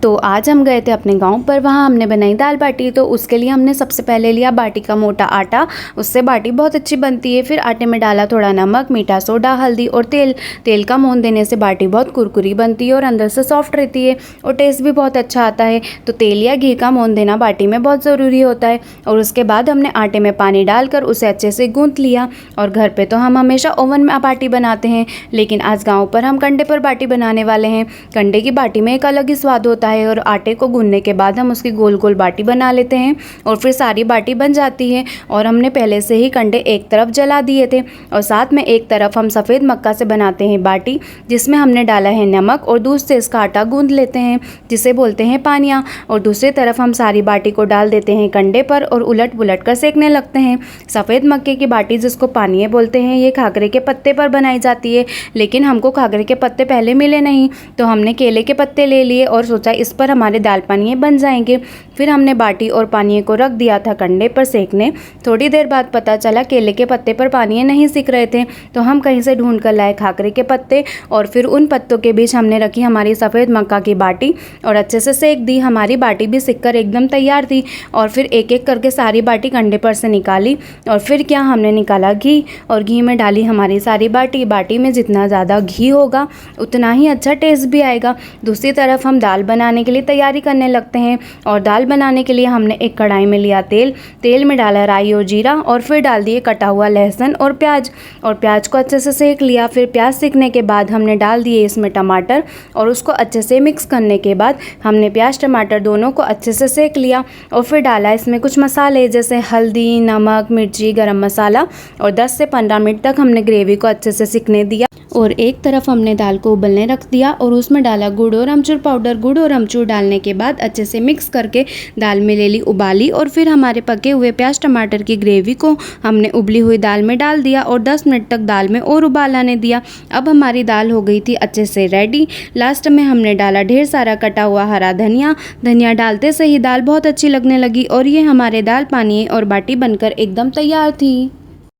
तो आज हम गए थे अपने गांव पर, वहाँ हमने बनाई दाल बाटी। तो उसके लिए हमने सबसे पहले लिया बाटी का मोटा आटा, उससे बाटी बहुत अच्छी बनती है। फिर आटे में डाला थोड़ा नमक, मीठा सोडा, हल्दी और तेल। तेल का मोहन देने से बाटी बहुत कुरकुरी बनती है और अंदर से सॉफ्ट रहती है और टेस्ट भी बहुत अच्छा आता है। तो तेल या घी का मोहन देना बाटी में बहुत ज़रूरी होता है। और उसके बाद हमने आटे में पानी डालकर उसे अच्छे से गूँथ लिया। और घर पर तो हम हमेशा ओवन में बाटी बनाते हैं, लेकिन आज गाँव पर हम कंडे पर बाटी बनाने वाले हैं। कंडे की बाटी में एक अलग ही स्वाद होता है और आटे को गूंदने के बाद हम उसकी गोल गोल बाटी बना लेते हैं और फिर सारी बाटी बन जाती है। और हमने पहले से ही कंडे एक तरफ जला दिए थे और साथ में एक तरफ हम सफ़ेद मक्का से बनाते हैं बाटी, जिसमें हमने डाला है नमक और दूध से इसका आटा गूंद लेते हैं, जिसे बोलते हैं पानिया। और दूसरी तरफ हम सारी बाटी को डाल देते हैं कंडे पर और उलट पुलट कर सेकने लगते हैं। सफ़ेद मक्के की बाटी, जिसको पानिया बोलते हैं, ये खागरे के पत्ते पर बनाई जाती है, लेकिन हमको खागरे के पत्ते पहले मिले नहीं, तो हमने केले के पत्ते ले लिए और सोचा इस पर हमारे दाल पानिये बन जाएंगे। फिर हमने बाटी और पानिये को रख दिया था कंडे पर सेकने। थोड़ी देर बाद पता चला केले के पत्ते पर पानिये नहीं सिक रहे थे, तो हम कहीं से ढूंढ कर लाए खाकरे के पत्ते और फिर उन पत्तों के बीच हमने रखी हमारी सफ़ेद मक्का की बाटी और अच्छे से सेक दी। हमारी बाटी भी सिक कर एकदम तैयार थी और फिर एक एक करके सारी बाटी कंडे पर से निकाली। और फिर क्या, हमने निकाला घी और घी में डाली हमारी सारी बाटी। बाटी में जितना ज़्यादा घी होगा उतना ही अच्छा टेस्ट भी आएगा। दूसरी तरफ हम दाल बनाने के लिए तैयारी करने लगते हैं और दाल बनाने के लिए हमने एक कढ़ाई में लिया तेल। तेल में डाला राई और जीरा और फिर डाल दिए कटा हुआ लहसुन और प्याज को अच्छे से सेक लिया। फिर प्याज सेकने के बाद हमने डाल दिए इसमें टमाटर और उसको अच्छे से मिक्स करने के बाद हमने प्याज टमाटर दोनों को अच्छे से सेक लिया और फिर डाला इसमें कुछ मसाले जैसे हल्दी, नमक, मिर्ची, गरम मसाला और 10 से 15 मिनट तक हमने ग्रेवी को अच्छे से सिकने दिया। और एक तरफ हमने दाल को उबलने रख दिया और उसमें डाला गुड़ और अमचूर पाउडर। गुड़ और अमचूर डालने के बाद अच्छे से मिक्स करके दाल में ले ली उबाली और फिर हमारे पके हुए प्याज टमाटर की ग्रेवी को हमने उबली हुई दाल में डाल दिया और 10 मिनट तक दाल में और उबाल आने दिया। अब हमारी दाल हो गई थी अच्छे से रेडी। लास्ट में हमने डाला ढेर सारा कटा हुआ हरा धनिया। धनिया डालते से ही दाल बहुत अच्छी लगने लगी और ये हमारे दाल पानी और बाटी बनकर एकदम तैयार थी।